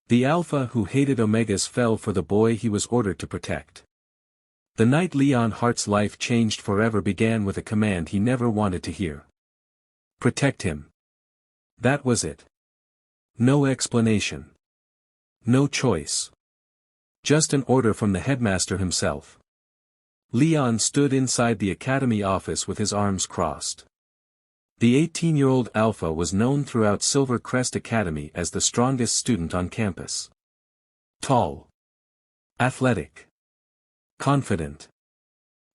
The Alpha who hated Omegas fell for the boy he was ordered to protect. The night Leon Hart's life changed forever began with a command he never wanted to hear. Protect him. That was it. No explanation. No choice. Just an order from the headmaster himself. Leon stood inside the academy office with his arms crossed. The 18-year-old Alpha was known throughout Silver Crest Academy as the strongest student on campus. Tall. Athletic. Confident.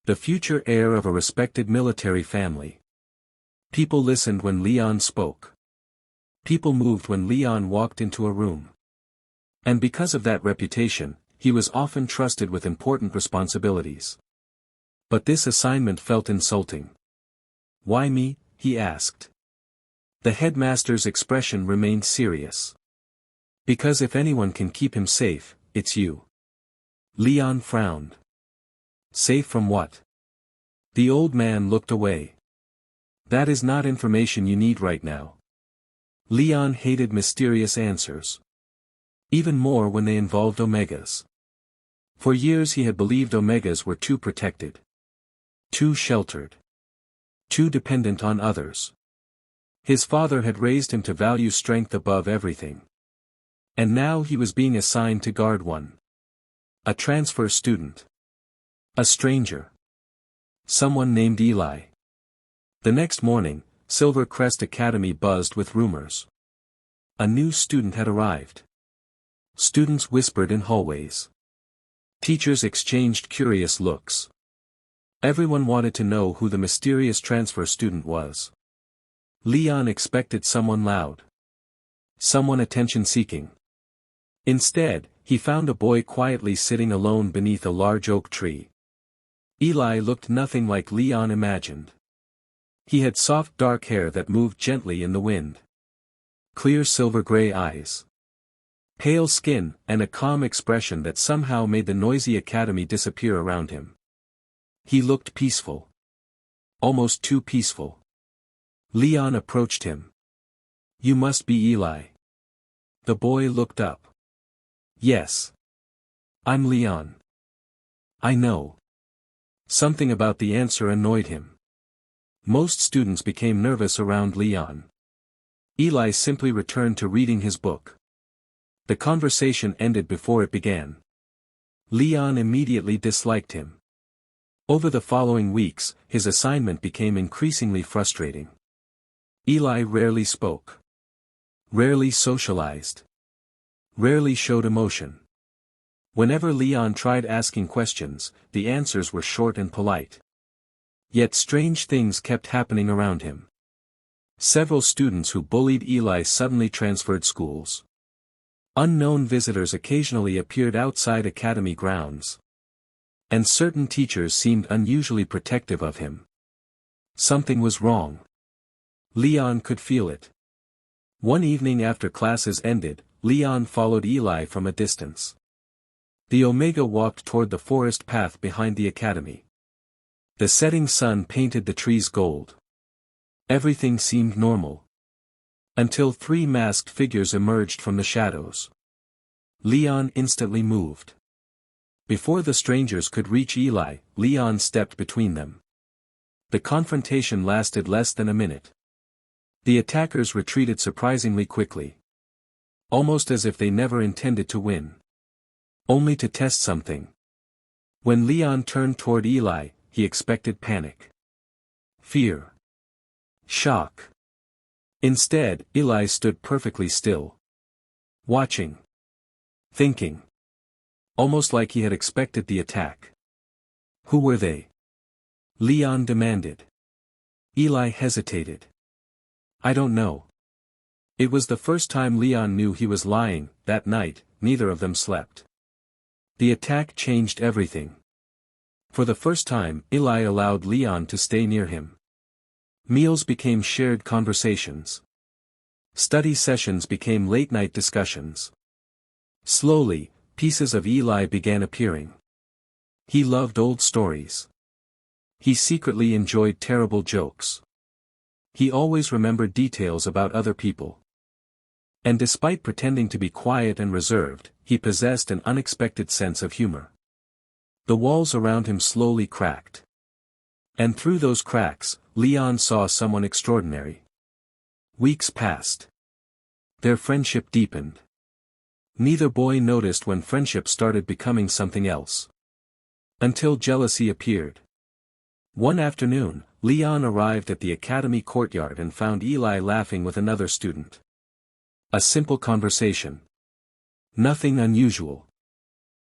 The future heir of a respected military family. People listened when Leon spoke. People moved when Leon walked into a room. And because of that reputation, he was often trusted with important responsibilities. But this assignment felt insulting. Why me? He asked. The headmaster's expression remained serious. Because if anyone can keep him safe, it's you. Leon frowned. Safe from what? The old man looked away. That is not information you need right now. Leon hated mysterious answers. Even more when they involved Omegas. For years he had believed Omegas were too protected. Too sheltered. Too dependent on others. His father had raised him to value strength above everything. And now he was being assigned to guard one. A transfer student. A stranger. Someone named Eli. The next morning, Silver Crest Academy buzzed with rumors. A new student had arrived. Students whispered in hallways. Teachers exchanged curious looks. Everyone wanted to know who the mysterious transfer student was. Leon expected someone loud. Someone attention-seeking. Instead, he found a boy quietly sitting alone beneath a large oak tree. Eli looked nothing like Leon imagined. He had soft dark hair that moved gently in the wind. Clear silver-gray eyes. Pale skin, and a calm expression that somehow made the noisy academy disappear around him. He looked peaceful. Almost too peaceful. Leon approached him. You must be Eli. The boy looked up. Yes. I'm Leon. I know. Something about the answer annoyed him. Most students became nervous around Leon. Eli simply returned to reading his book. The conversation ended before it began. Leon immediately disliked him. Over the following weeks, his assignment became increasingly frustrating. Eli rarely spoke. Rarely socialized. Rarely showed emotion. Whenever Leon tried asking questions, the answers were short and polite. Yet strange things kept happening around him. Several students who bullied Eli suddenly transferred schools. Unknown visitors occasionally appeared outside academy grounds. And certain teachers seemed unusually protective of him. Something was wrong. Leon could feel it. One evening after classes ended, Leon followed Eli from a distance. The Omega walked toward the forest path behind the academy. The setting sun painted the trees gold. Everything seemed normal. Until three masked figures emerged from the shadows. Leon instantly moved. Before the strangers could reach Eli, Leon stepped between them. The confrontation lasted less than a minute. The attackers retreated surprisingly quickly. Almost as if they never intended to win. Only to test something. When Leon turned toward Eli, he expected panic. Fear. Shock. Instead, Eli stood perfectly still. Watching. Thinking. Almost like he had expected the attack. Who were they? Leon demanded. Eli hesitated. I don't know. It was the first time Leon knew he was lying. That night, neither of them slept. The attack changed everything. For the first time, Eli allowed Leon to stay near him. Meals became shared conversations. Study sessions became late-night discussions. Slowly, pieces of Eli began appearing. He loved old stories. He secretly enjoyed terrible jokes. He always remembered details about other people. And despite pretending to be quiet and reserved, he possessed an unexpected sense of humor. The walls around him slowly cracked. And through those cracks, Leon saw someone extraordinary. Weeks passed. Their friendship deepened. Neither boy noticed when friendship started becoming something else. Until jealousy appeared. One afternoon, Leon arrived at the academy courtyard and found Eli laughing with another student. A simple conversation. Nothing unusual.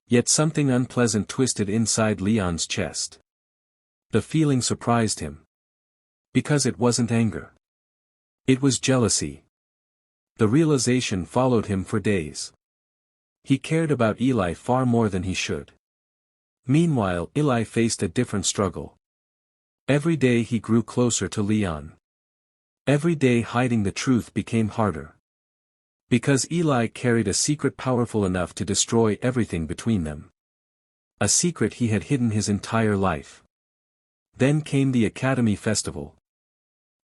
Yet something unpleasant twisted inside Leon's chest. The feeling surprised him. Because it wasn't anger. It was jealousy. The realization followed him for days. He cared about Eli far more than he should. Meanwhile, Eli faced a different struggle. Every day he grew closer to Leon. Every day hiding the truth became harder. Because Eli carried a secret powerful enough to destroy everything between them. A secret he had hidden his entire life. Then came the Academy Festival.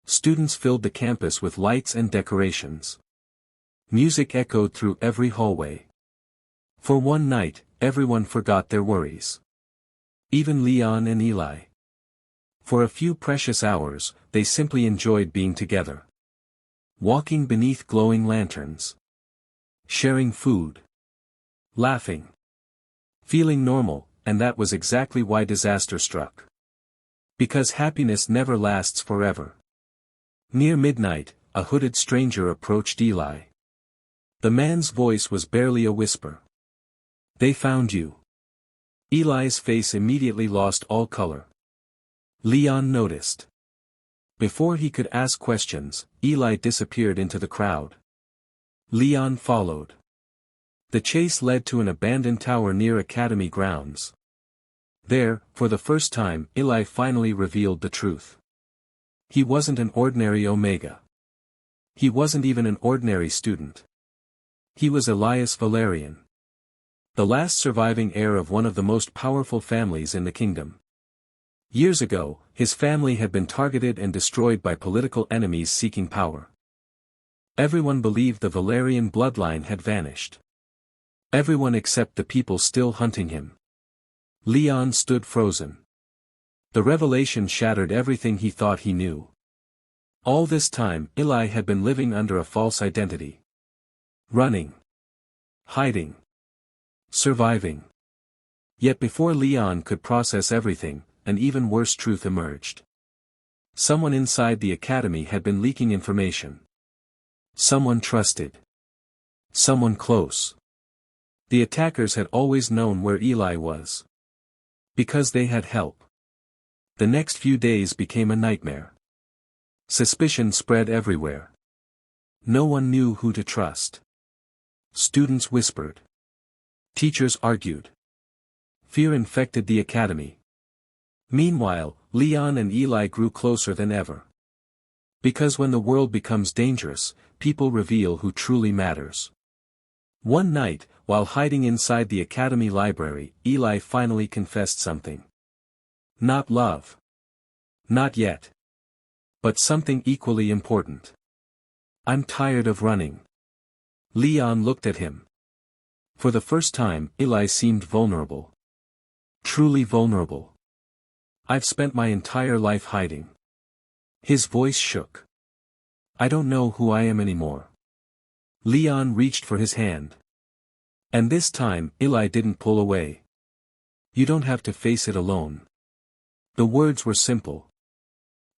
Students filled the campus with lights and decorations. Music echoed through every hallway. For one night, everyone forgot their worries. Even Leon and Eli. For a few precious hours, they simply enjoyed being together. Walking beneath glowing lanterns. Sharing food. Laughing. Feeling normal, and that was exactly why disaster struck. Because happiness never lasts forever. Near midnight, a hooded stranger approached Eli. The man's voice was barely a whisper. "They found you." Eli's face immediately lost all color. Leon noticed. Before he could ask questions, Eli disappeared into the crowd. Leon followed. The chase led to an abandoned tower near Academy grounds. There, for the first time, Eli finally revealed the truth. He wasn't an ordinary Omega. He wasn't even an ordinary student. He was Elias Valerian. The last surviving heir of one of the most powerful families in the kingdom. Years ago, his family had been targeted and destroyed by political enemies seeking power. Everyone believed the Valerian bloodline had vanished. Everyone except the people still hunting him. Leon stood frozen. The revelation shattered everything he thought he knew. All this time, Eli had been living under a false identity. Running. Hiding. Surviving. Yet before Leon could process everything, an even worse truth emerged. Someone inside the academy had been leaking information. Someone trusted. Someone close. The attackers had always known where Eli was. Because they had help. The next few days became a nightmare. Suspicion spread everywhere. No one knew who to trust. Students whispered. Teachers argued. Fear infected the academy. Meanwhile, Leon and Eli grew closer than ever. Because when the world becomes dangerous, people reveal who truly matters. One night, while hiding inside the academy library, Eli finally confessed something. Not love. Not yet. But something equally important. "I'm tired of running." Leon looked at him. For the first time, Eli seemed vulnerable. Truly vulnerable. "I've spent my entire life hiding." His voice shook. "I don't know who I am anymore." Leon reached for his hand. And this time, Eli didn't pull away. "You don't have to face it alone." The words were simple.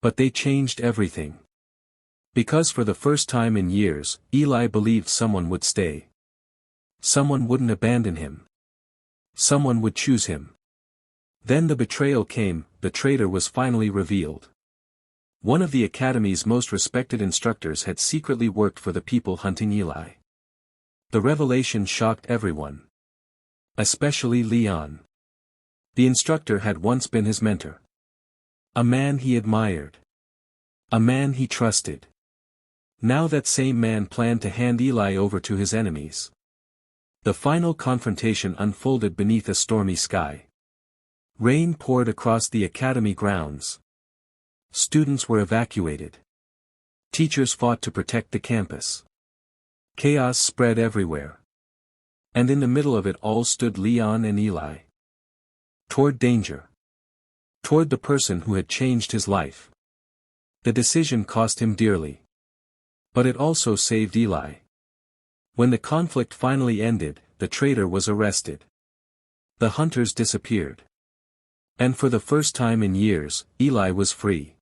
But they changed everything. Because for the first time in years, Eli believed someone would stay. Someone wouldn't abandon him. Someone would choose him. Then the betrayal came, the traitor was finally revealed. One of the academy's most respected instructors had secretly worked for the people hunting Eli. The revelation shocked everyone. Especially Leon. The instructor had once been his mentor. A man he admired. A man he trusted. Now that same man planned to hand Eli over to his enemies. The final confrontation unfolded beneath a stormy sky. Rain poured across the academy grounds. Students were evacuated. Teachers fought to protect the campus. Chaos spread everywhere. And in the middle of it all stood Leon and Eli. Toward danger. Toward the person who had changed his life. The decision cost him dearly. But it also saved Eli. When the conflict finally ended, the traitor was arrested. The hunters disappeared. And for the first time in years, Eli was free.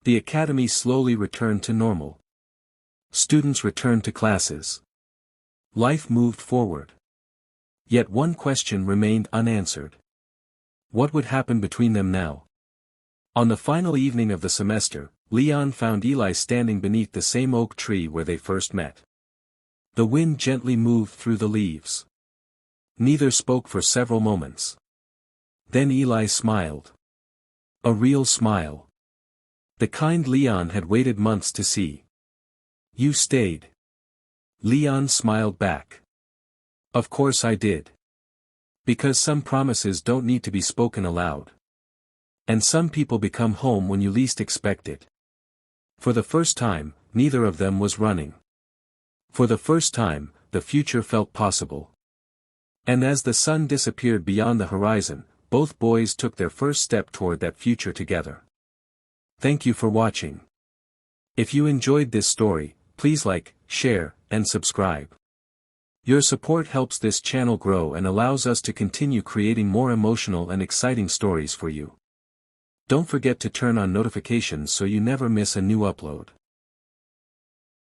The academy slowly returned to normal. Students returned to classes. Life moved forward. Yet one question remained unanswered. What would happen between them now? On the final evening of the semester, Leon found Eli standing beneath the same oak tree where they first met. The wind gently moved through the leaves. Neither spoke for several moments. Then Eli smiled. A real smile. The kind Leon had waited months to see. You stayed. Leon smiled back. Of course I did. Because some promises don't need to be spoken aloud. And some people become home when you least expect it. For the first time, neither of them was running. For the first time, the future felt possible. And as the sun disappeared beyond the horizon, both boys took their first step toward that future together. Thank you for watching. If you enjoyed this story, please like, share, and subscribe. Your support helps this channel grow and allows us to continue creating more emotional and exciting stories for you. Don't forget to turn on notifications so you never miss a new upload.